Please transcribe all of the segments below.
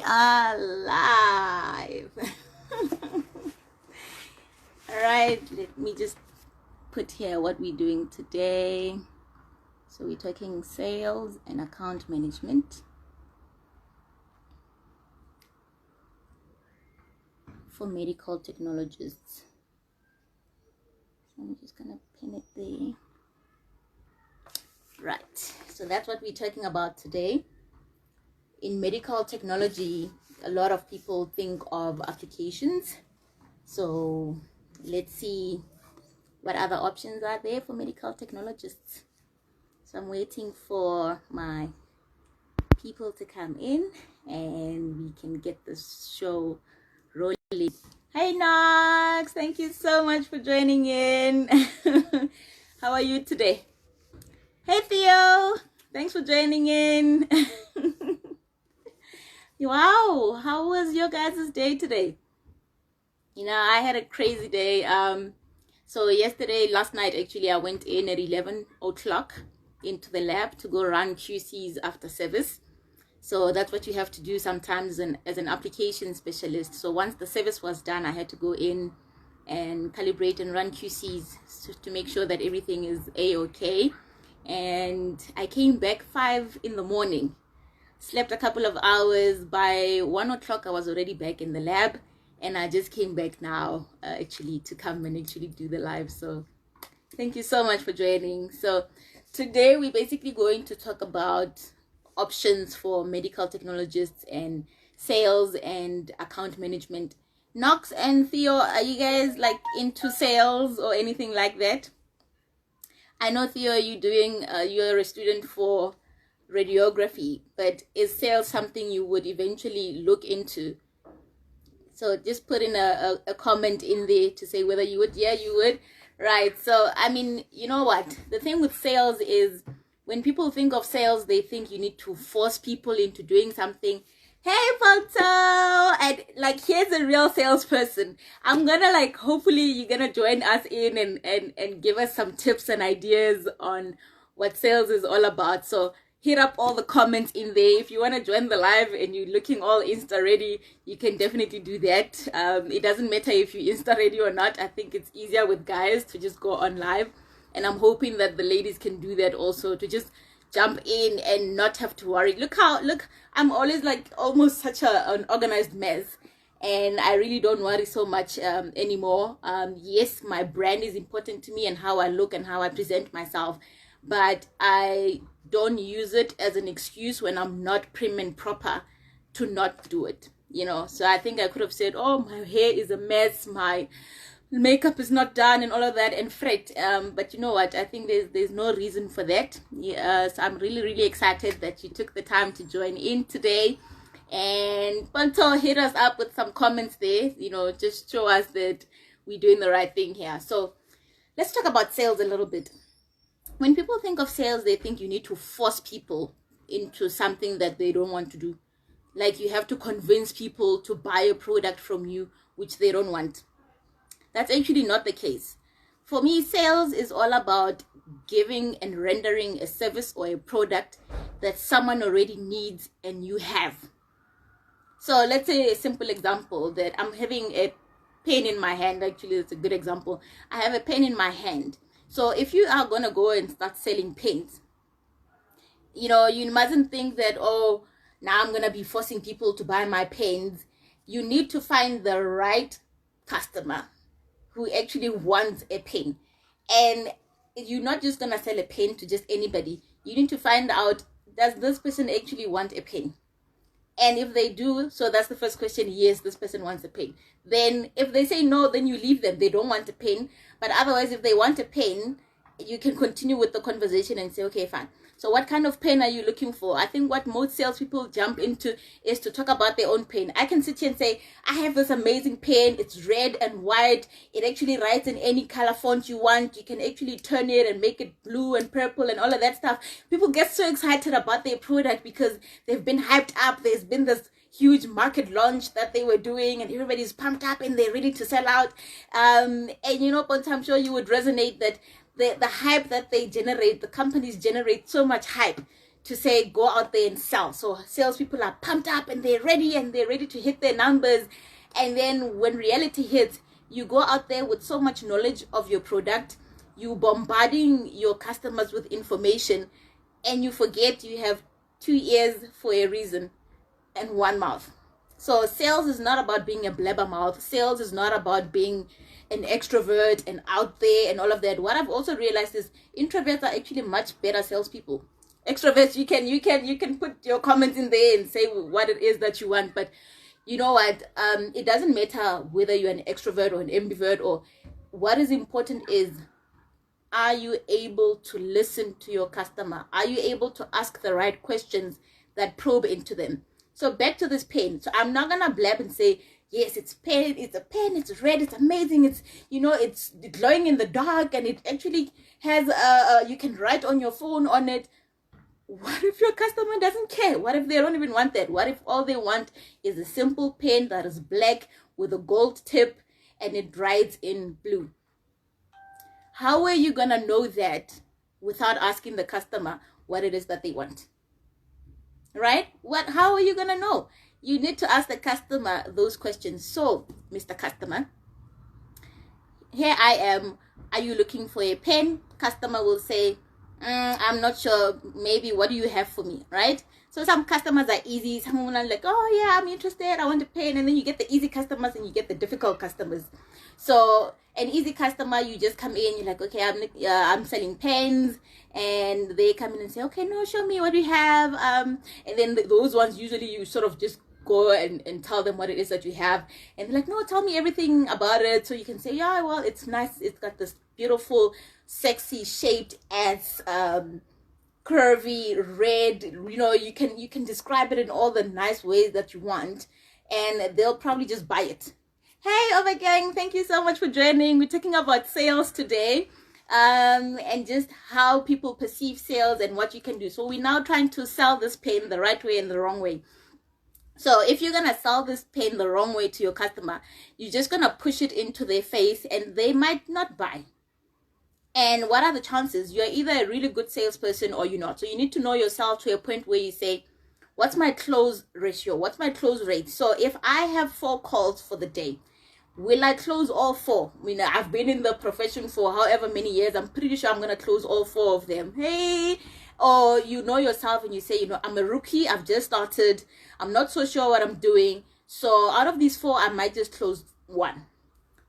We are live. All right, let me just put here what we're doing today. So we're talking sales and account management for medical technologists. So I'm just gonna pin it there. Right, so that's what we're talking about today. In medical technology, a lot of people think of applications. So let's see what other options are there for medical technologists. So I'm waiting for my people to come in and we can get this show rolling. Hey Knox, thank you so much for joining in. How are you today? Hey Theo, thanks for joining in. Wow, how was your guys' day today? You know, I had a crazy day. So last night actually, I went in at 11 o'clock into the lab to go run QCs after service. So that's what you have to do sometimes as an application specialist. So once the service was done, I had to go in and calibrate and run QCs to make sure that everything is A-okay. And I came back 5 in the morning. Slept a couple of hours. By 1 o'clock, I was already back in the lab, and I just came back now actually to come and actually do the live. So thank you so much for joining. So today we're basically going to talk about options for medical technologists and sales and account management. Knox and Theo, are you guys like into sales or anything like that? I know Theo, you're a student for radiography, but is sales something you would eventually look into? So just put in a comment in there to say whether you would. Yeah, you would. Right. So I mean, you know what, the thing with sales is when people think of sales, they think you need to force people into doing something. Hey Poto, and like here's a real salesperson. I'm gonna hopefully you're gonna join us in and give us some tips and ideas on what sales is all about. So hit up all the comments in there. If you want to join the live and you're looking all Insta ready, you can definitely do that. It doesn't matter if you're Insta ready or not. I think it's easier with guys to just go on live, and I'm hoping that the ladies can do that also, to just jump in and not have to worry. Look, I'm always almost such an organized mess, and I really don't worry so much anymore. Yes, my brand is important to me and how I look and how I present myself, but I don't use it as an excuse when I'm not prim and proper to not do it, you know. So I think I could have said, oh, my hair is a mess, my makeup is not done and all of that, and fret, but you know what, I think there's no reason for that. So I'm really excited that you took the time to join in today. And Panto, hit us up with some comments there, you know, just show us that we're doing the right thing here. So let's talk about sales a little bit. When people think of sales, they think you need to force people into something that they don't want to do. Like you have to convince people to buy a product from you which they don't want. That's actually not the case. For me, sales is all about giving and rendering a service or a product that someone already needs and you have. So let's say a simple example, that I'm having a pen in my hand. Actually, it's a good example. I have a pen in my hand. So if you are going to go and start selling pens, you know, you mustn't think that, oh, now I'm going to be forcing people to buy my pens. You need to find the right customer who actually wants a pen. And you're not just going to sell a pen to just anybody. You need to find out, does this person actually want a pen? And if they do, so that's the first question. Yes, this person wants a pen. Then if they say no, then you leave them. They don't want a pen. But otherwise, if they want a pen, you can continue with the conversation and say, okay, fine. So what kind of pen are you looking for? I think what most salespeople jump into is to talk about their own pen. I can sit here and say, I have this amazing pen. It's red and white. It actually writes in any color font you want. You can actually turn it and make it blue and purple and all of that stuff. People get so excited about their product because they've been hyped up. There's been this huge market launch that they were doing and everybody's pumped up and they're ready to sell out. And you know, but I'm sure you would resonate that the hype that they generate, the companies generate so much hype to say go out there and sell. So salespeople are pumped up and they're ready to hit their numbers. And then when reality hits, you go out there with so much knowledge of your product, you bombarding your customers with information, and you forget you have 2 ears for a reason and 1 mouth. So sales is not about being a blabbermouth. Sales is not about being an extrovert and out there and all of that. What I've also realized is introverts are actually much better salespeople. Extroverts, you can put your comments in there and say what it is that you want, but you know what? It doesn't matter whether you're an extrovert or an ambivert, or what is important is, are you able to listen to your customer? Are you able to ask the right questions that probe into them? So back to this pen. So I'm not gonna blab and say, yes, it's a pen, it's red, it's amazing, it's, it's glowing in the dark, and it actually has you can write on your phone on it. What if your customer doesn't care? What if they don't even want that? What if all they want is a simple pen that is black with a gold tip and it writes in blue? How are you gonna know that without asking the customer what it is that they want? Right? How are you gonna know? You need to ask the customer those questions. So, Mr. Customer, here I am. Are you looking for a pen? Customer will say, I'm not sure. Maybe what do you have for me? Right? So some customers are easy. Some are like, oh yeah, I'm interested. I want a pen. And then you get the easy customers and you get the difficult customers. So an easy customer, you just come in. You're like, okay, I'm selling pens, and they come in and say, okay, no, show me what you have. And then those ones usually you sort of just go and tell them what it is that you have, and they're like, no, tell me everything about it. So you can say, yeah, well, it's nice. It's got this beautiful, sexy shaped ass curvy red, you can describe it in all the nice ways that you want, and they'll probably just buy it. Hey over gang, thank you so much for joining. We're talking about sales today, and just how people perceive sales and what you can do. So we're now trying to sell this pen the right way and the wrong way. So if you're gonna sell this pen the wrong way to your customer, you're just gonna push it into their face and they might not buy. And what are the chances? You're either a really good salesperson or you're not. So you need to know yourself to a point where you say, what's my close ratio? What's my close rate? So if I have 4 calls for the day, will I close all 4? I've been in the profession for however many years. I'm pretty sure I'm going to close all 4 of them. Hey, or you know yourself and you say, I'm a rookie. I've just started. I'm not so sure what I'm doing. So out of these 4, I might just close 1.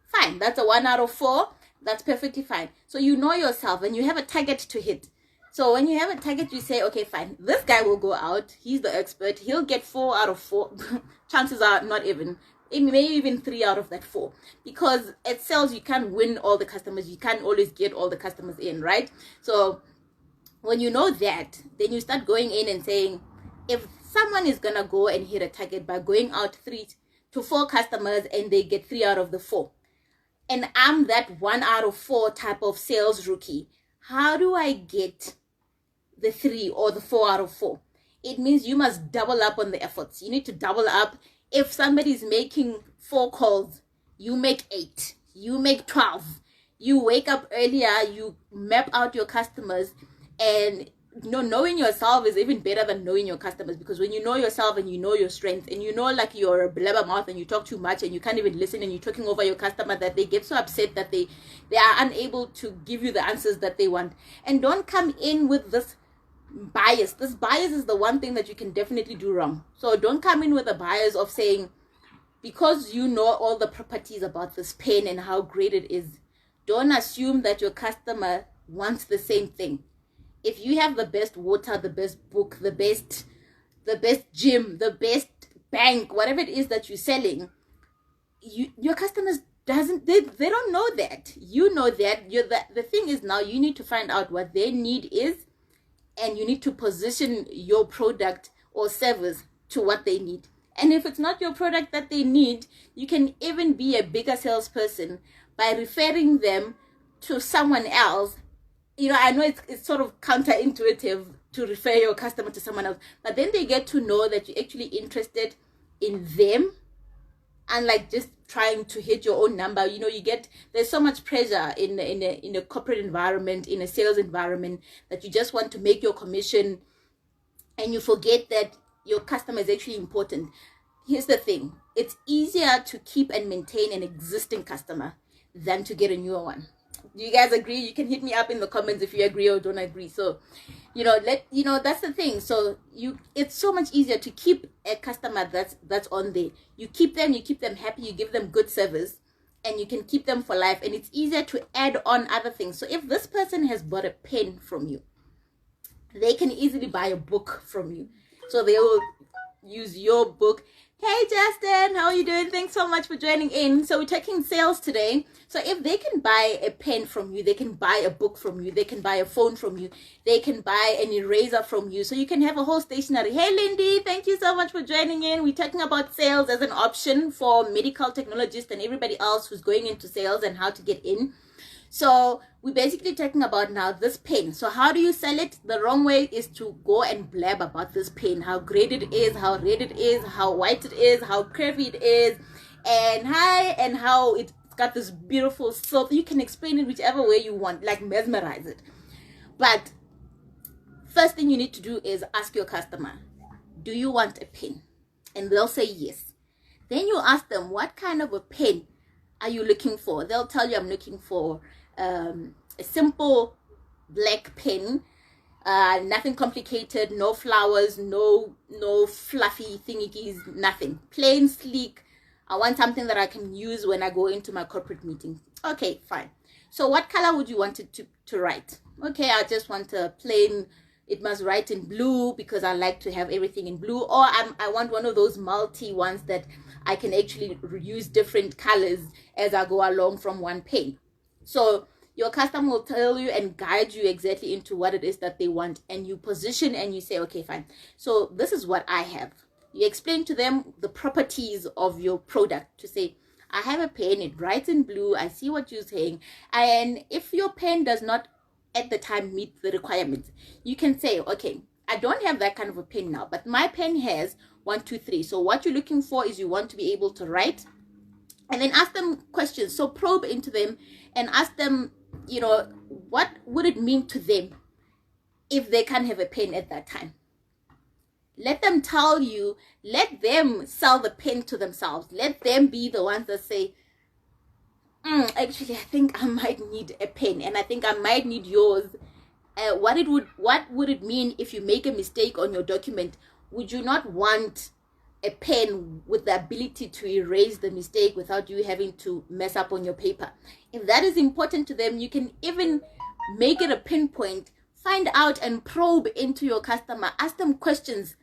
Fine. That's a 1 out of 4. That's perfectly fine. So you know yourself and you have a target to hit. So when you have a target, you say, okay, fine. This guy will go out. He's the expert. He'll get 4 out of 4. Chances are not even. It may even 3 out of that 4. Because at sales, you can't win all the customers. You can't always get all the customers in, right? So when you know that, then you start going in and saying, if someone is going to go and hit a target by going out 3 to 4 customers and they get 3 out of the 4, and I'm that 1 out of 4 type of sales rookie, how do I get the 3 or the 4 out of 4? It means you must double up on the efforts. You need to double up. If somebody's making 4 calls, you make 8, you make 12. You wake up earlier, you map out your customers, and knowing yourself is even better than knowing your customers, because when you know yourself and you know your strengths and you know like you're a blabbermouth and you talk too much and you can't even listen and you're talking over your customer, that they get so upset that they are unable to give you the answers that they want. And don't come in with this bias. This bias is the one thing that you can definitely do wrong. So don't come in with a bias of saying, because you know all the properties about this pen and how great it is, don't assume that your customer wants the same thing. If you have the best water, the best book, the best gym, the best bank, whatever it is that you're selling, your customers they don't know that. You know that. The thing is, now you need to find out what their need is, and you need to position your product or service to what they need. And if it's not your product that they need, you can even be a bigger salesperson by referring them to someone else. I know it's sort of counterintuitive to refer your customer to someone else, but then they get to know that you're actually interested in them, unlike just trying to hit your own number. There's so much pressure in a corporate environment, in a sales environment, that you just want to make your commission and you forget that your customer is actually important. Here's the thing. It's easier to keep and maintain an existing customer than to get a newer one. Do you guys agree? You can hit me up in the comments if you agree or don't agree. So, that's the thing. So it's so much easier to keep a customer that's on there. You keep them happy, you give them good service, and you can keep them for life. And it's easier to add on other things. So if this person has bought a pen from you, they can easily buy a book from you. So they will use your book. Hey Justin, how are you doing? Thanks so much for joining in. So we're taking sales today. So if they can buy a pen from you, they can buy a book from you, they can buy a phone from you, they can buy an eraser from you, so you can have a whole stationery. Hey Lindy, thank you so much for joining in. We're talking about sales as an option for medical technologists and everybody else who's going into sales and how to get in. So we're basically talking about now this pen. So how do you sell it? The wrong way is to go and blab about this pen, how great it is, how red it is, how white it is, how curvy it is, and how it's got this beautiful silk. You can explain it whichever way you want, like mesmerize it. But first thing you need to do is ask your customer, do you want a pen? And they'll say yes. Then you ask them, what kind of a pen are you looking for? They'll tell you, I'm looking for a simple black pen, nothing complicated, no flowers, no fluffy thingies, nothing, plain, sleek. I want something that I can use when I go into my corporate meeting. Okay, fine. So what color would you want it to write? Okay, I just want a plain, it must write in blue because I like to have everything in blue, or I want one of those multi ones that I can actually use different colors as I go along from one pen. So your customer will tell you and guide you exactly into what it is that they want, and you position and you say, okay, fine. So this is what I have. You explain to them the properties of your product to say, I have a pen, it writes in blue, I see what you're saying. And if your pen does not at the time meet the requirements, you can say, okay, I don't have that kind of a pen now, but my pen has 1, 2, 3. So what you're looking for is you want to be able to write, and then ask them questions. So probe into them and ask them, what would it mean to them if they can't have a pen at that time? Let them tell you, let them sell the pen to themselves. Let them be the ones that say, actually, I think I might need a pen, and I think I might need yours. What would it mean if you make a mistake on your document? Would you not want a pen with the ability to erase the mistake without you having to mess up on your paper? If that is important to them, you can even make it a pinpoint, find out and probe into your customer, ask them questions,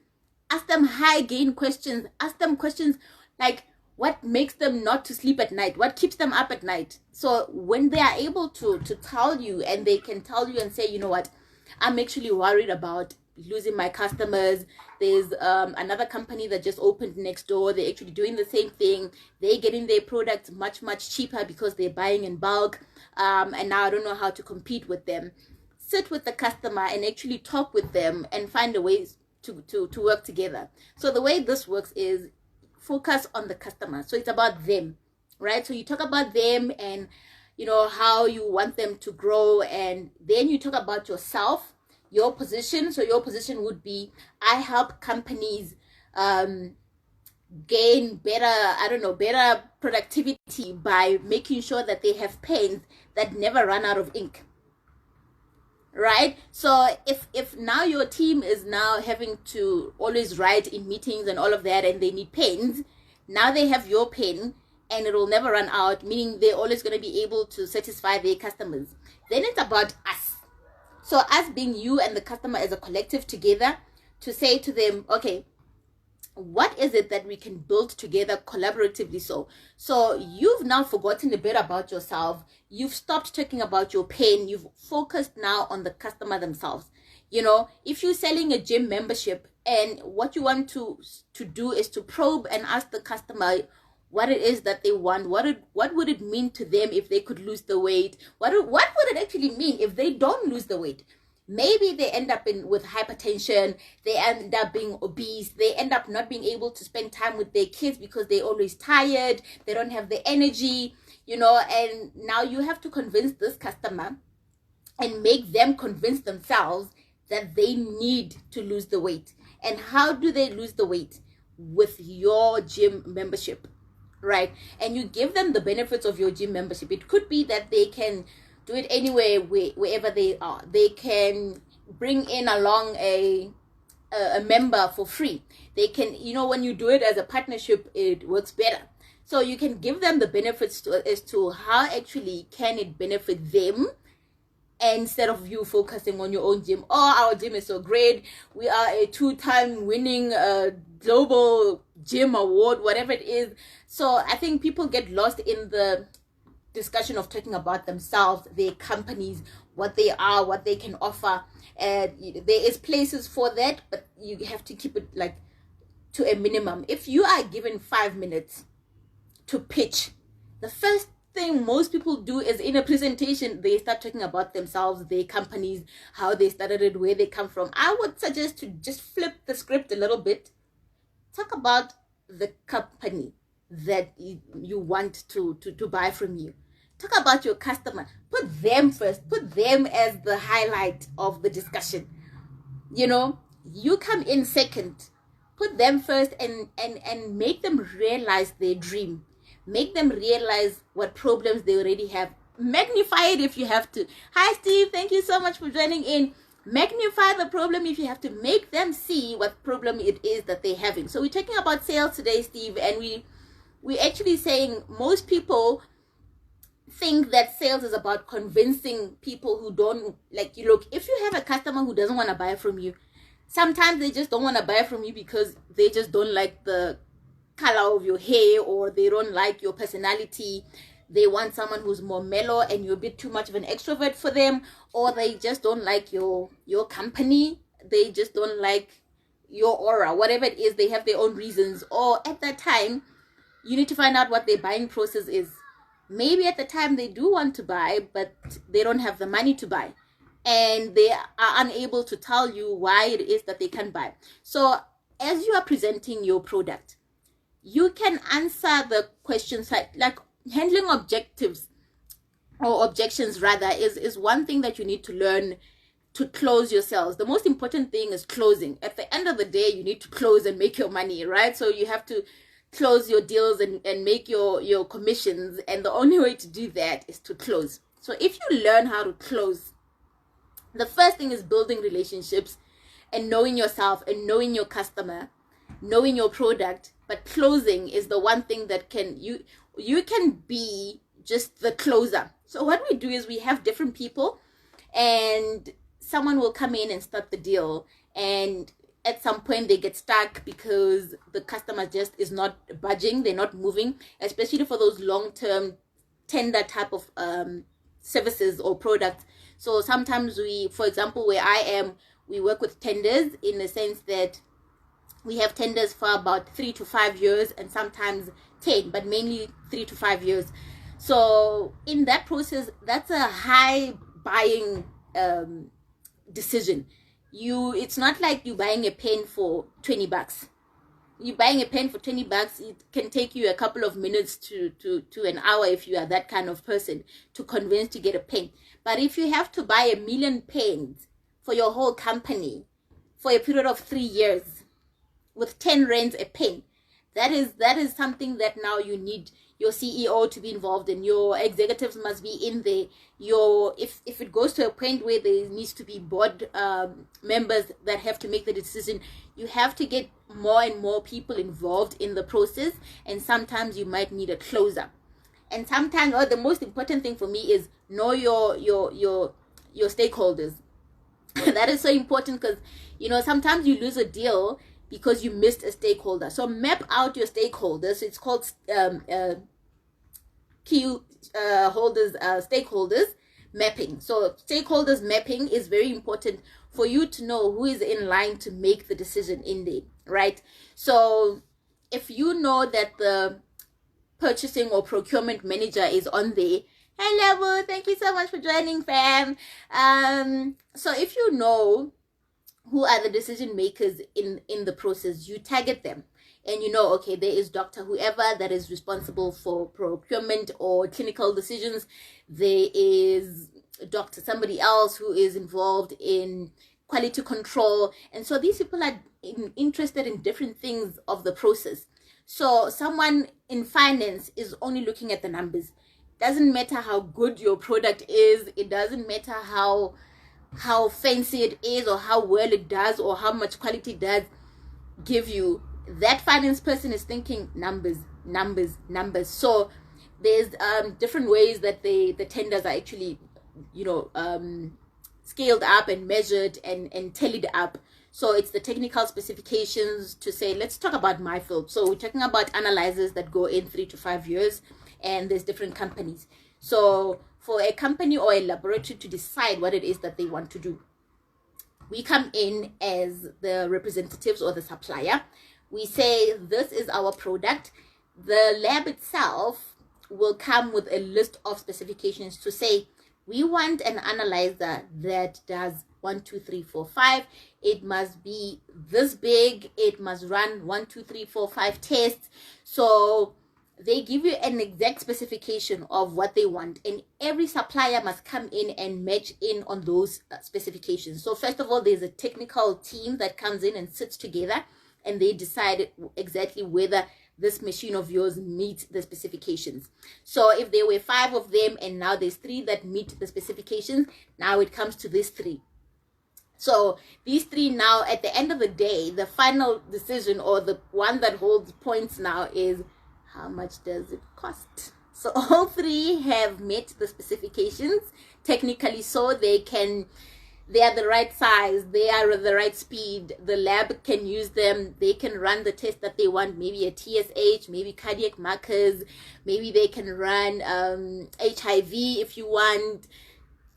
ask them high gain questions, ask them questions like, what makes them not to sleep at night? What keeps them up at night? So when they are able to tell you, and they can tell you and say, you know what, I'm actually worried about losing my customers. There's another company that just opened next door. They're actually doing the same thing. They're getting their products much cheaper because they're buying in bulk. And now I don't know how to compete with them. Sit with the customer and actually talk with them and find a way to work together. So the way this works is focus on the customer. So it's about them, right? So you talk about them and how you want them to grow, and then you talk about yourself, your position. So your position would be, I help companies gain better productivity by making sure that they have pens that never run out of ink. Right? So if now your team is now having to always write in meetings and all of that, and they need pens, now they have your pen and it will never run out, meaning they're always going to be able to satisfy their customers. Then it's about us. So us being you and the customer as a collective together, to say to them, okay, what is it that we can build together collaboratively? So you've now forgotten a bit about yourself. You've stopped talking about your pain. You've focused now on the customer themselves. If you're selling a gym membership and what you want to do is to probe and ask the customer what it is that they want, what would it mean to them if they could lose the weight? What would it actually mean if they don't lose the weight? Maybe they end up with hypertension, they end up being obese, they end up not being able to spend time with their kids because they're always tired, they don't have the energy, and now you have to convince this customer and make them convince themselves that they need to lose the weight. And how do they lose the weight? With your gym membership, right? And you give them the benefits of your gym membership. It could be that they can do it anywhere, wherever they are. They can bring in along a member for free. They can, when you do it as a partnership, it works better. So you can give them the benefits as to how actually can it benefit them, instead of you focusing on your own gym. Oh, our gym is so great. We are a 2-time winning global gym award, whatever it is. So I think people get lost in the discussion of talking about themselves, their companies, what they are, what they can offer. And there is places for that, but you have to keep it like to a minimum. If you are given 5 minutes to pitch, the first thing most people do is in a presentation, they start talking about themselves, their companies, how they started it, where they come from. I would suggest to just flip the script a little bit. Talk about the company that you want to buy from you. Talk about your customer. Put them first. Put them as the highlight of the discussion. You come in second. Put them first and make them realize their dream. Make them realize what problems they already have. Magnify it if you have to. Hi, Steve. Thank you so much for joining in. Magnify the problem if you have to. Make them see what problem it is that they're having. So we're talking about sales today, Steve, and we're actually saying most people think that sales is about convincing people who don't like you. Look, if you have a customer who doesn't want to buy from you, sometimes they just don't want to buy from you because they just don't like the color of your hair, or they don't like your personality. They want someone who's more mellow and you're a bit too much of an extrovert for them, or they just don't like your company. They just don't like your aura, whatever it is. They have their own reasons, or at that time you need to find out what their buying process is. Maybe at the time they do want to buy, but they don't have the money to buy, and they are unable to tell you why it is that they can buy. So as you are presenting your product, you can answer the questions like handling objectives or objections rather is one thing that you need to learn to close your sales. The most important thing is closing. At the end of the day, you need to close and make your money, right? So you have to close your deals and make your commissions, and the only way to do that is to close. So if you learn how to close, the first thing is building relationships and knowing yourself and knowing your customer, knowing your product. But closing is the one thing that you can be just the closer. So what we do is we have different people, and someone will come in and start the deal, and at some point they get stuck because the customer just is not budging, they're not moving, especially for those long-term tender type of services or products. So sometimes for example, where I am, we work with tenders in the sense that we have tenders for about 3 to 5 years, and sometimes 10, but mainly 3 to 5 years. So in that process, that's a high buying decision. It's not like you buying a pen for $20. You buying a pen for $20, it can take you a couple of minutes to an hour if you are that kind of person to convince to get a pen. But if you have to buy 1 million pens for your whole company for a period of 3 years with 10 rands a pen, that is something that now you need your CEO to be involved in. Your executives must be in there. If it goes to a point where there needs to be board members that have to make the decision, you have to get more and more people involved in the process, and sometimes you might need a closer. And sometimes, the most important thing for me is know your stakeholders. That is so important, because sometimes you lose a deal because you missed a stakeholder. So map out your stakeholders. It's called key holders, stakeholders mapping. So stakeholders mapping is very important for you to know who is in line to make the decision in there, right? So if you know that the purchasing or procurement manager is on there, hello, thank you so much for joining, fam. So if you know who are the decision makers in the process, you target them, and okay, there is Dr. whoever that is responsible for procurement or clinical decisions. There is Dr. somebody else who is involved in quality control. And so these people are interested in different things of the process. So someone in finance is only looking at the numbers. Doesn't matter how good your product is, it doesn't matter how fancy it is or how well it does or how much quality it does give you. That finance person is thinking numbers, numbers, numbers. So there's different ways that the tenders are actually, scaled up and measured and tallied up. So it's the technical specifications to say, let's talk about my field. So we're talking about analyzers that go in 3 to 5 years, and there's different companies. So for a company or a laboratory to decide what it is that they want to do, we come in as the representatives or the supplier. We say, this is our product. The lab itself will come with a list of specifications to say, we want an analyzer that does 1, 2, 3, 4, 5. It must be this big. It must run 1, 2, 3, 4, 5 tests. So they give you an exact specification of what they want, and every supplier must come in and match in on those specifications. So first of all, there's a technical team that comes in and sits together, and they decide exactly whether this machine of yours meets the specifications. So if there were 5 of them and now there's 3 that meet the specifications, now it comes to these 3. So these 3 now, at the end of the day, the final decision, or the one that holds points now, is how much does it cost? So all 3 have met the specifications technically, so they are the right size, they are the right speed, the lab can use them, they can run the test that they want, maybe a TSH, maybe cardiac markers, maybe they can run HIV if you want,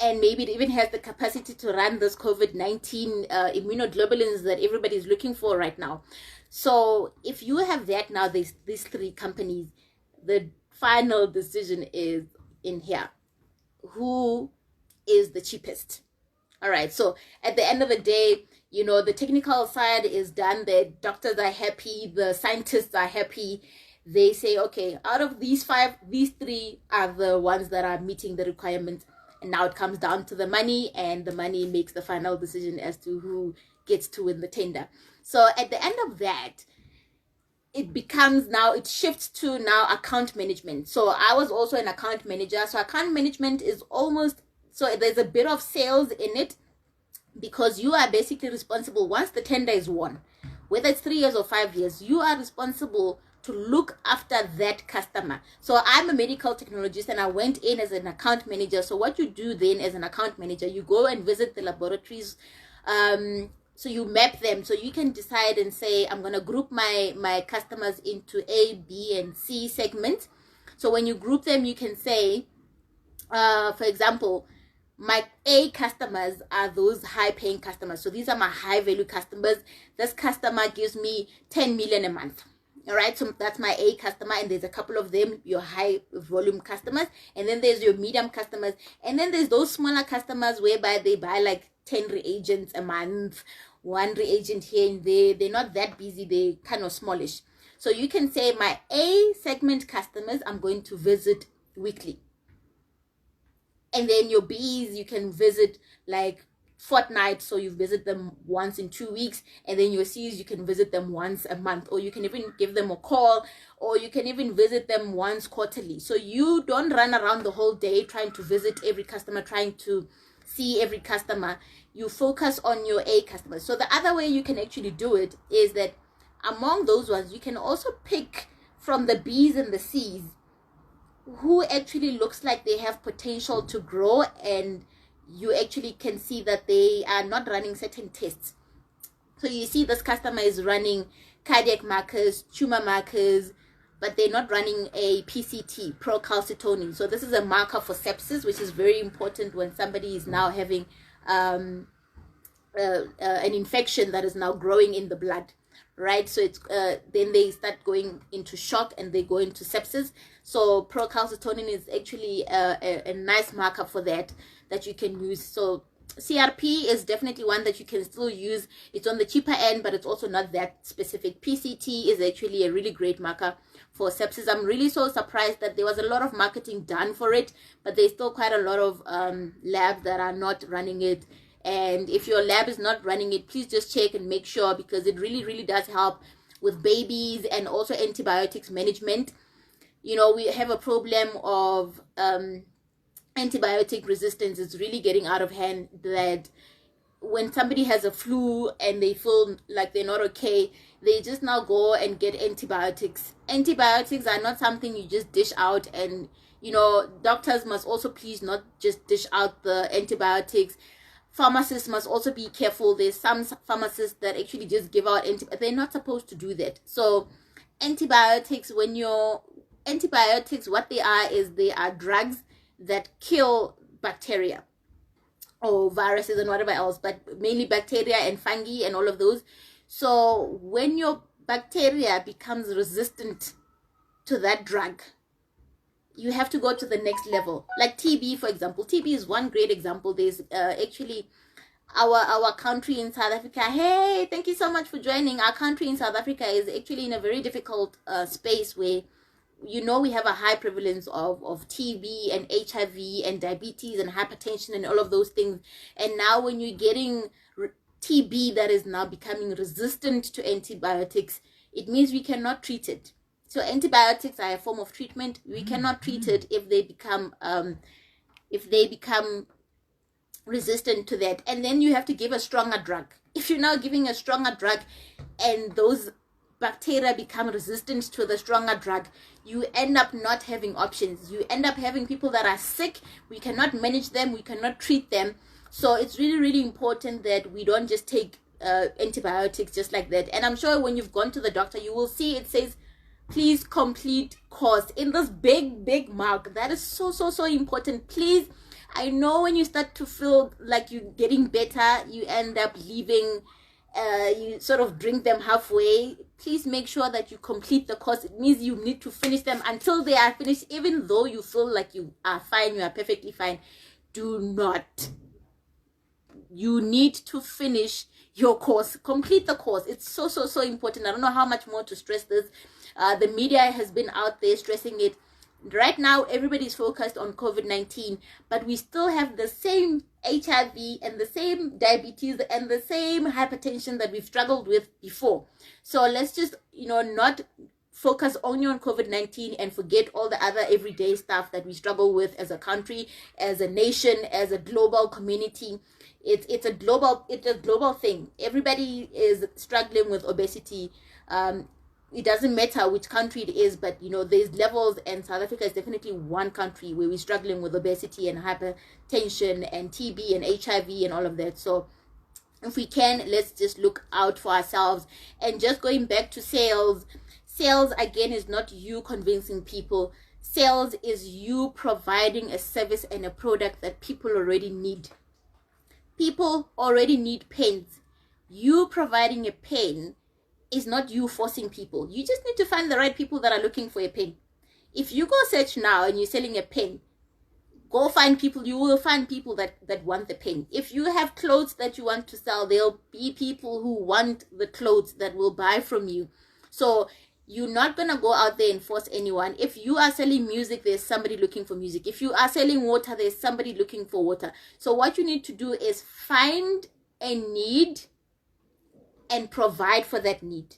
and maybe it even has the capacity to run this COVID-19 immunoglobulins that everybody's looking for right now. So if you have that now, these 3 companies, the final decision is in here. Who is the cheapest? All right, so at the end of the day, the technical side is done. The doctors are happy, the scientists are happy. They say, okay, out of these 5, these 3 are the ones that are meeting the requirements. And now it comes down to the money, and the money makes the final decision as to who gets to win the tender. So at the end of that, it shifts to now account management. So I was also an account manager. So account management is so there's a bit of sales in it, because you are basically responsible once the tender is won, whether it's 3 years or 5 years, you are responsible to look after that customer. So I'm a medical technologist, and I went in as an account manager. So what you do then as an account manager, you go and visit the laboratories. So you map them, so you can decide and say, I'm going to group my customers into A, B, and C segments. So when you group them, you can say, for example, my A customers are those high paying customers. So these are my high value customers. This customer gives me 10 million a month. All right, so that's my A customer, and there's a couple of them, your high volume customers, and then there's your medium customers, and then there's those smaller customers whereby they buy like 10 reagents a month, 1 reagent here and there. They're not that busy, they're kind of smallish. So you can say my A segment customers I'm going to visit weekly, and then your B's you can visit like fortnight, so you visit them once in 2 weeks, and then your C's you can visit them once a month, or you can even give them a call, or you can even visit them once quarterly. So you don't run around the whole day trying to visit every customer, trying to see every customer. You focus on your A customers. So the other way you can actually do it is that among those ones, you can also pick from the B's and the C's who actually looks like they have potential to grow, and you actually can see that they are not running certain tests. So you see this customer is running cardiac markers, tumor markers, but they're not running a PCT, procalcitonin. So this is a marker for sepsis, which is very important when somebody is now having an infection that is now growing in the blood, right? So it's then they start going into shock and they go into sepsis. So procalcitonin is actually a nice marker for that you can use. So CRP is definitely one that you can still use. It's on the cheaper end, but it's also not that specific. PCT is actually a really great marker for sepsis. I'm really so surprised that there was a lot of marketing done for it, but there's still quite a lot of labs that are not running it And if your lab is not running it, please just check and make sure, because it really, really does help with babies and also antibiotics management. You know, we have a problem of antibiotic resistance. It's really getting out of hand, that when somebody has a flu and they feel like they're not okay, they just now go and get antibiotics. Antibiotics are not something you just dish out, and you know, doctors must also please not just dish out the antibiotics. Pharmacists must also be careful. There's some pharmacists that actually just give out antibiotics. They're not supposed to do that. So antibiotics, what they are is they are drugs that kill bacteria or viruses and whatever else, but mainly bacteria and fungi and all of those. So when your bacteria becomes resistant to that drug, you have to go to the next level. Like TB, for example. TB is one great example. There's actually our country in South Africa. Hey, thank you so much for joining. Our country in South Africa is actually in a very difficult space where, you know, we have a high prevalence of TB and HIV and diabetes and hypertension and all of those things. And now when you're getting TB that is now becoming resistant to antibiotics, it means we cannot treat it. So antibiotics are a form of treatment. We cannot treat it if they become resistant to that. And then you have to give a stronger drug. If you're now giving a stronger drug and those bacteria become resistant to the stronger drug, you end up not having options. You end up having people that are sick. We cannot manage them. We cannot treat them. So it's really, really important that we don't just take antibiotics just like that. And I'm sure when you've gone to the doctor, you will see it says, please complete course, in this big mark. That is so important. Please, I know when you start to feel like you're getting better, you end up leaving, you sort of drink them halfway. Please make sure that you complete the course. It means you need to finish them until they are finished. Even though you feel like you are fine, you are perfectly fine, do not. You need to finish your course. Complete the course. It's so important. I don't know how much more to stress this. The media has been out there stressing it. Right now, everybody's focused on COVID-19, but we still have the same HIV and the same diabetes and the same hypertension that we've struggled with before. So let's just, not focus only on COVID-19 and forget all the other everyday stuff that we struggle with as a country, as a nation, as a global community. It's a global thing. Everybody is struggling with obesity. It doesn't matter which country it is, but there's levels, and South Africa is definitely one country where we're struggling with obesity and hypertension and TB and HIV and all of that. So if we can, let's just look out for ourselves. And just going back to sales again is not you convincing people. Sales is you providing a service and a product that people already need. People already need pens. You providing a pen is not you forcing people. You just need to find the right people that are looking for a pen. If you go search now and you're selling a pen, go find people. You will find people that want the pen. If you have clothes that you want to sell, there'll be people who want the clothes that will buy from you. So you're not going to go out there and force anyone. If you are selling music, there's somebody looking for music. If you are selling water, there's somebody looking for water. So what you need to do is find a need and provide for that need.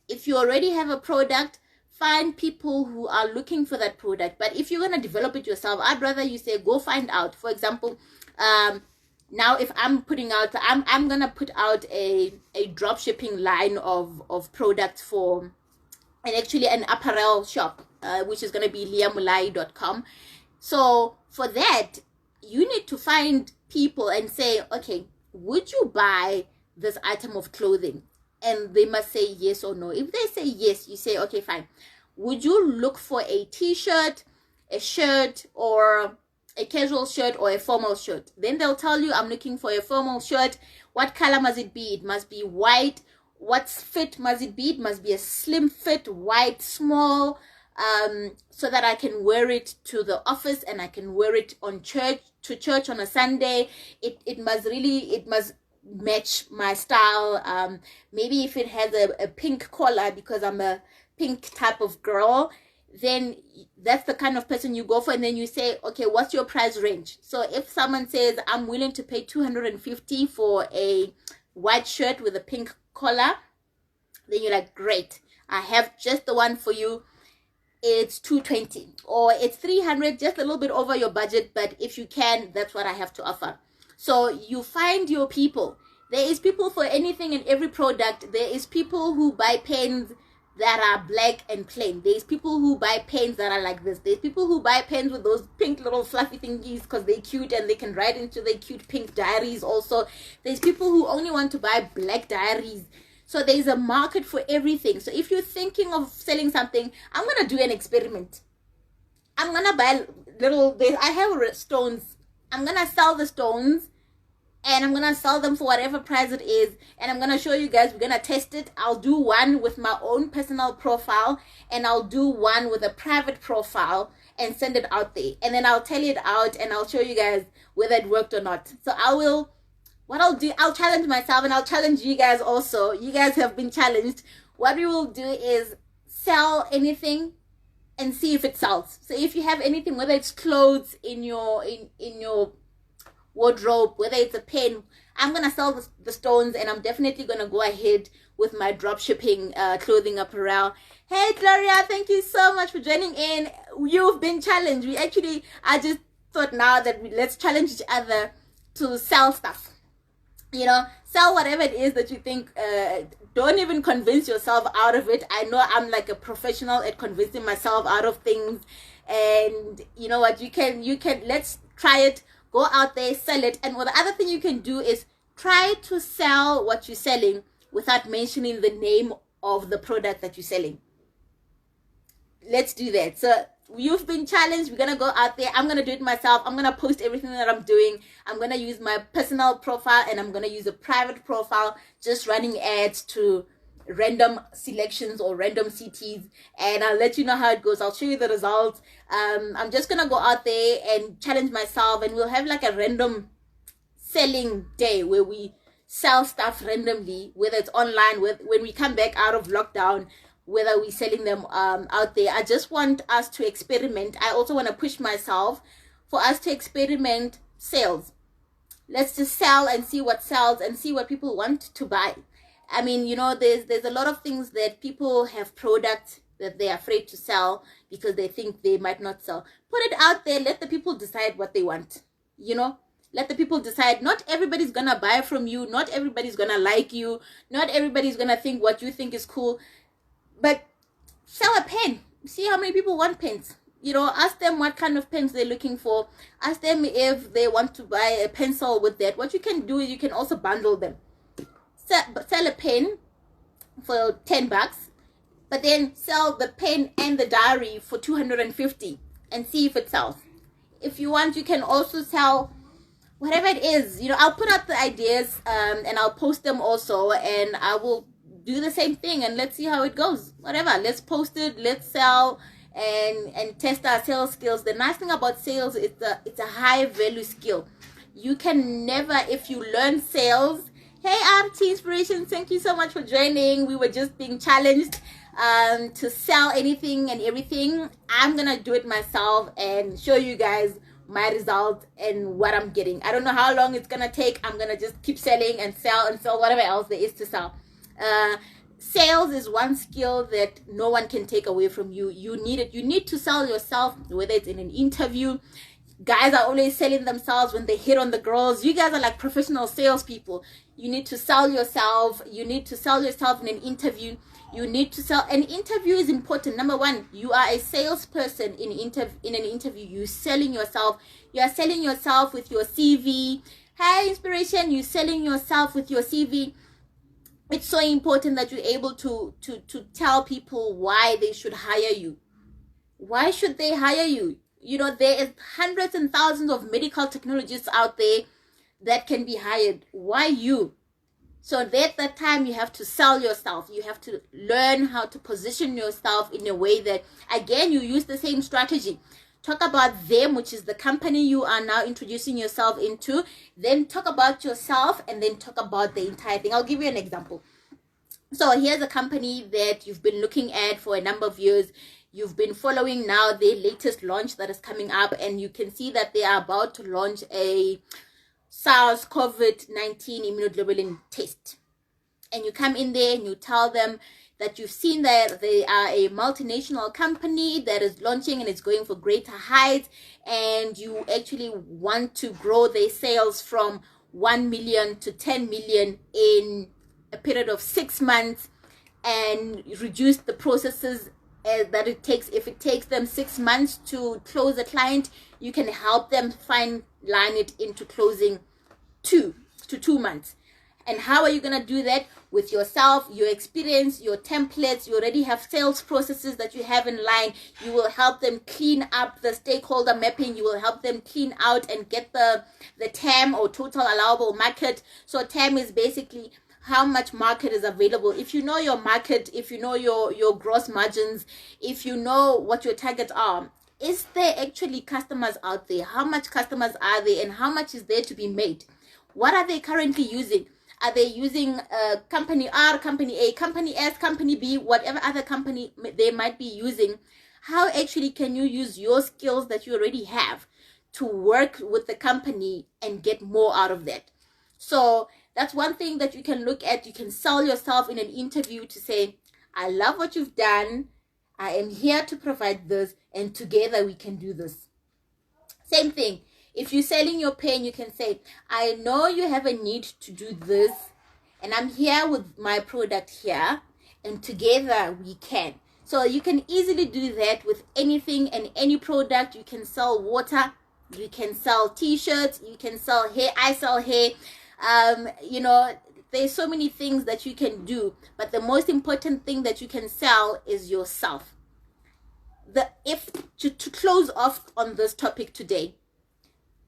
If you already have a product, find people who are looking for that product. But if you're going to develop it yourself, I'd rather you say, go find out. For example, now if I'm putting out, I'm going to put out a drop shipping line of products for, and actually an apparel shop, which is going to be liamulai.com. So for that, you need to find people and say, okay, would you buy this item of clothing? And they must say yes or no. If they say yes, you say, okay, fine. Would you look for a t-shirt, a shirt, or a casual shirt, or a formal shirt? Then they'll tell you, I'm looking for a formal shirt. What color must it be? It must be white. What fit must it be? It must be a slim fit, white, small, so that I can wear it to the office and I can wear it to church on a Sunday. It must match my style. Maybe if it has a pink collar, because I'm a pink type of girl, then that's the kind of person you go for. And then you say, okay, what's your price range? So if someone says, I'm willing to pay 250 for a white shirt with a pink collar, then you're like, great, I have just the one for you. It's 220 or it's 300, just a little bit over your budget, but if you can, that's what I have to offer. So you find your people. There is people for anything and every product. There is people who buy pens that are black and plain. There's people who buy pens that are like this. There's people who buy pens with those pink little fluffy thingies because they're cute and they can write into their cute pink diaries also. There's people who only want to buy black diaries. So there's a market for everything. So if you're thinking of selling something, I'm going to do an experiment. I'm going to buy I have stones. I'm going to sell the stones and I'm going to sell them for whatever price it is. And I'm going to show you guys, we're going to test it. I'll do one with my own personal profile and I'll do one with a private profile and send it out there. And then I'll tell it out and I'll show you guys whether it worked or not. So what I'll do, I'll challenge myself and I'll challenge you guys also. You guys have been challenged. What we will do is sell anything and see if it sells. So if you have anything, whether it's clothes in your wardrobe, whether it's a pen, I'm going to sell the stones and I'm definitely going to go ahead with my drop shipping clothing apparel. Hey Gloria, thank you so much for joining in. You've been challenged. I just thought now that let's challenge each other to sell stuff. Sell whatever it is that you think. Don't even convince yourself out of it. I know I'm like a professional at convincing myself out of things. And you know what, you can let's try it. Go out there, sell it. And the other thing you can do is try to sell what you're selling without mentioning the name of the product that you're selling. Let's do that. So you've been challenged. We're going to go out there. I'm going to do it myself. I'm going to post everything that I'm doing. I'm going to use my personal profile and I'm going to use a private profile, just running ads to random selections or random CTs, and I'll let you know how it goes. I'll show you the results. I'm just going to go out there and challenge myself, and we'll have like a random selling day where we sell stuff randomly, whether it's online, when we come back out of lockdown, whether we're selling them out there. I just want us to experiment. I also want to push myself for us to experiment sales. Let's just sell and see what sells and see what people want to buy. I mean, there's a lot of things that people have products that they're afraid to sell because they think they might not sell. Put it out there. Let the people decide what they want. Let the people decide. Not everybody's going to buy from you. Not everybody's going to like you. Not everybody's going to think what you think is cool. But sell a pen. See how many people want pens. Ask them what kind of pens they're looking for. Ask them if they want to buy a pencil with that. What you can do is you can also bundle them. Sell a pen for $10, but then sell the pen and the diary for $250 and see if it sells. If you want, you can also sell whatever it is. I'll put up the ideas and I'll post them also, and I will do the same thing and let's see how it goes. Whatever, let's post it, let's sell and test our sales skills. The nice thing about sales is it's a high value skill. You can never, if you learn sales. Hey RT Inspiration, thank you so much for joining. We were just being challenged to sell anything and everything. I'm gonna do it myself and show you guys my results and what I'm getting. I don't know how long it's gonna take. I'm gonna just keep selling and sell whatever else there is to sell. Sales is one skill that no one can take away from you. You need it. You need to sell yourself, whether it's in an interview. Guys are always selling themselves when they hit on the girls. You guys are like professional salespeople. You need to sell yourself. You need to sell yourself in an interview. You need to sell. An interview is important. Number one, you are a salesperson in an interview. You're selling yourself. You are selling yourself with your CV. Hey, Inspiration, you're selling yourself with your CV. It's so important that you're able to tell people why they should hire you. Why should they hire you? There is hundreds and thousands of medical technologists out there that can be hired. Why you? So at that time, you have to sell yourself. You have to learn how to position yourself in a way that, again, you use the same strategy. Talk about them, which is the company you are now introducing yourself into. Then talk about yourself and then talk about the entire thing. I'll give you an example. So here's a company that you've been looking at for a number of years. You've been following now their latest launch that is coming up, and you can see that they are about to launch a SARS-CoV-19 immunoglobulin test. And you come in there and you tell them that you've seen that they are a multinational company that is launching and it's going for greater heights, and you actually want to grow their sales from 1 million to 10 million in a period of 6 months, and reduce the processes that it takes. If it takes them 6 months to close a client, you can help them fine line it into closing 2 to 2 months. And how are you going to do that? With yourself, your experience, your templates. You already have sales processes that you have in line. You will help them clean up the stakeholder mapping. You will help them clean out and get the TAM, or total allowable market. So TAM is basically how much market is available. If you know your market, if you know your gross margins, if you know what your targets are, is there actually customers out there? How much customers are there, and how much is there to be made? What are they currently using? Are they using company R, company A, company S, company B, whatever other company they might be using? How actually can you use your skills that you already have to work with the company and get more out of that? So that's one thing that you can look at. You can sell yourself in an interview to say, I love what you've done. I am here to provide this, and together we can do this. Same thing. If you're selling your pen, you can say, I know you have a need to do this, and I'm here with my product here, and together we can. So you can easily do that with anything and any product. You can sell water, you can sell t-shirts, you can sell hair. I sell hair. There's so many things that you can do, but the most important thing that you can sell is yourself. To close off on this topic today,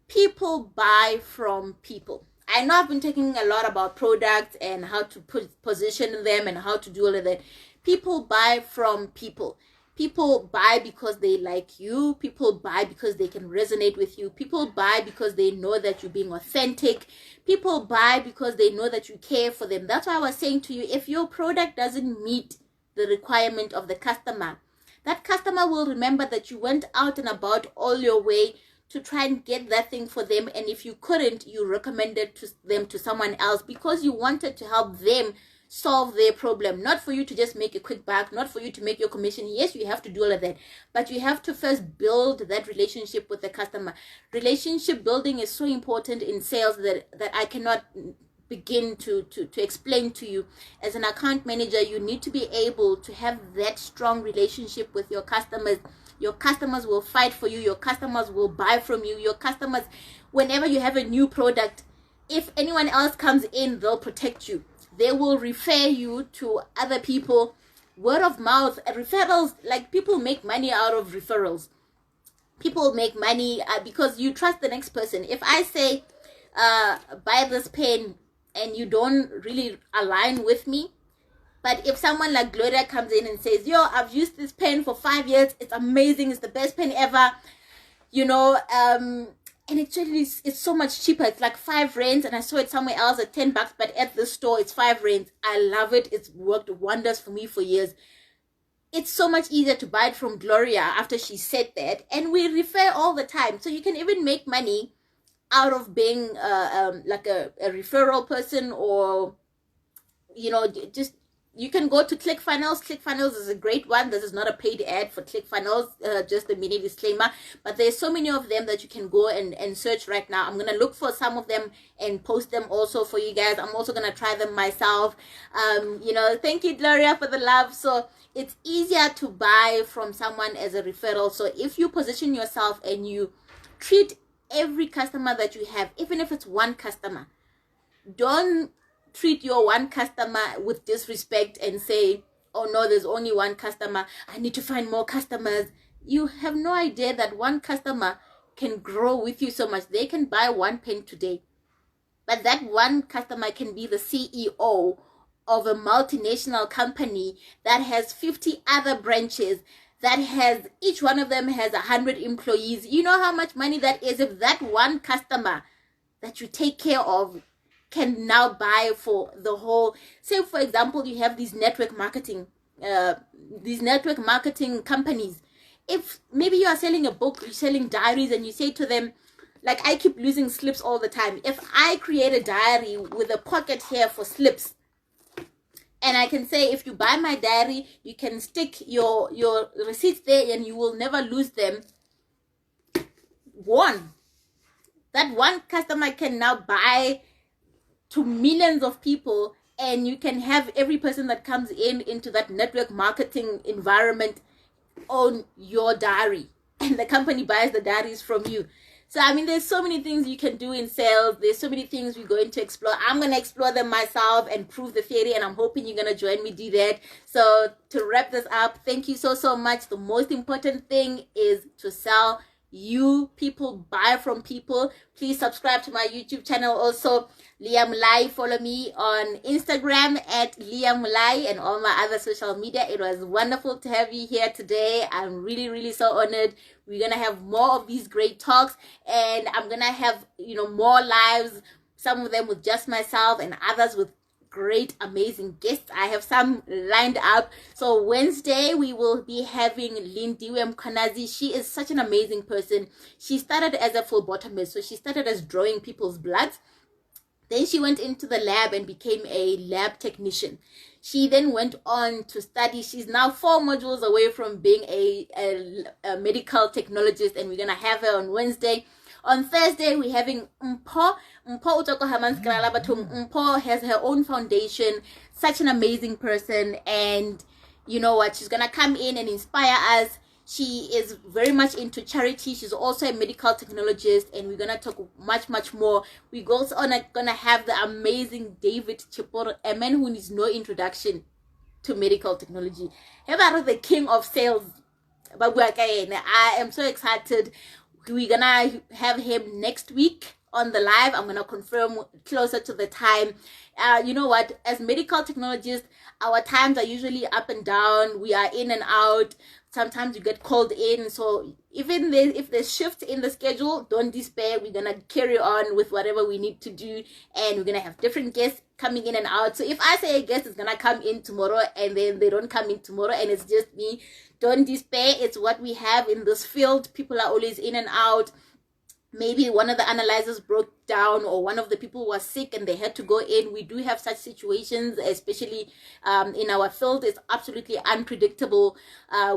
people buy from people. I know I've been talking a lot about products and how to position them and how to do all of that. People buy from people. People buy because they like you. People buy because they can resonate with you. People buy because they know that you're being authentic. People buy because they know that you care for them. That's why I was saying to you, if your product doesn't meet the requirement of the customer, that customer will remember that you went out and about all your way to try and get that thing for them. And if you couldn't, you recommended them to someone else because you wanted to help them solve their problem, not for you to just make a quick buck, not for you to make your commission. Yes, you have to do all of that, but you have to first build that relationship with the customer. Relationship building is so important in sales that I cannot begin to explain to you. As an account manager, you need to be able to have that strong relationship with your customers. Your customers will fight for you. Your customers will buy from you. Your customers, whenever you have a new product, if anyone else comes in, they'll protect you. They will refer you to other people. Word of mouth, referrals, like people make money out of referrals. People make money because you trust the next person. If I say, buy this pen, and you don't really align with me, but if someone like Gloria comes in and says, yo, I've used this pen for 5 years, it's amazing, it's the best pen ever, and it's so much cheaper. It's like 5 rands, and I saw it somewhere else at $10, but at the store it's 5 rands. I love it. It's worked wonders for me for years. It's so much easier to buy it from Gloria after she said that, and we refer all the time. So you can even make money out of being like a referral person, or just you can go to ClickFunnels. ClickFunnels is a great one. This is not a paid ad for ClickFunnels, just a mini disclaimer, but there's so many of them that you can go and search right now. I'm going to look for some of them and post them also for you guys. I'm also going to try them myself. Thank you, Gloria, for the love. So it's easier to buy from someone as a referral. So if you position yourself and you treat every customer that you have, even if it's one customer, don't treat your one customer with disrespect and say, oh no, there's only one customer, I need to find more customers. You have no idea that one customer can grow with you so much. They can buy one pen today, but that one customer can be the CEO of a multinational company that has 50 other branches, that has, each one of them has 100 employees. You know how much money that is if that one customer that you take care of can now buy for the whole. Say for example, you have these network marketing companies. If maybe you are selling a book, you're selling diaries, and you say to them, like, I keep losing slips all the time. If I create a diary with a pocket here for slips, and I can say, if you buy my diary, you can stick your receipts there and you will never lose them. That one customer can now buy to millions of people, and you can have every person that comes into that network marketing environment on your diary, and the company buys the diaries from you. So I mean, there's so many things you can do in sales. There's so many things we're going to explore. I'm going to explore them myself and prove the theory, and I'm hoping you're going to join me do that. So to wrap this up, thank you so much. The most important thing is to sell. You people buy from people. Please subscribe to my YouTube channel also, Liam Lai. Follow me on Instagram at Liam Lai and all my other social media. It was wonderful to have you here today. I'm really so honored. We're gonna have more of these great talks, and I'm gonna have, you know, more lives, some of them with just myself and others with great amazing guests. I have some lined up. So Wednesday we will be having Lindiwe Mkhwanazi. She is such an amazing person. She started as a phlebotomist, so she started as drawing people's blood. Then she went into the lab and became a lab technician. She then went on to study. She's now 4 modules away from being a medical technologist, and we're gonna have her on Wednesday. On Thursday, we're having Mpho. Mpho has her own foundation. Such an amazing person, and you know what? She's gonna come in and inspire us. She is very much into charity. She's also a medical technologist, and we're gonna talk much more. We're also gonna have the amazing David Chiporo, a man who needs no introduction to medical technology. Ever the king of sales. I am so excited. We're gonna have him next week on the live. I'm gonna confirm closer to the time. You know what? As medical technologists, our times are usually up and down. We are in and out. Sometimes you get called in. So even if there's shifts in the schedule, don't despair. We're gonna carry on with whatever we need to do, and we're gonna have different guests coming in and out. So if I say a guest is gonna come in tomorrow and then they don't come in tomorrow and it's just me, don't despair. It's what we have in this field. People are always in and out. Maybe one of the analyzers broke down, or one of the people was sick and they had to go in. We do have such situations, especially in our field. It's absolutely unpredictable.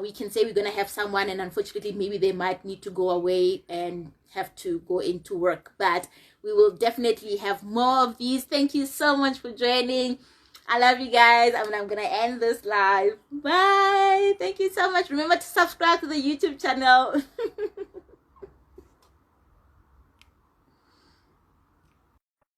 We can say we're going to have someone, and unfortunately maybe they might need to go away and have to go into work. But we will definitely have more of these. Thank you so much for joining. I love you guys. I'm going to end this live. Bye. Thank you so much. Remember to subscribe to the YouTube channel.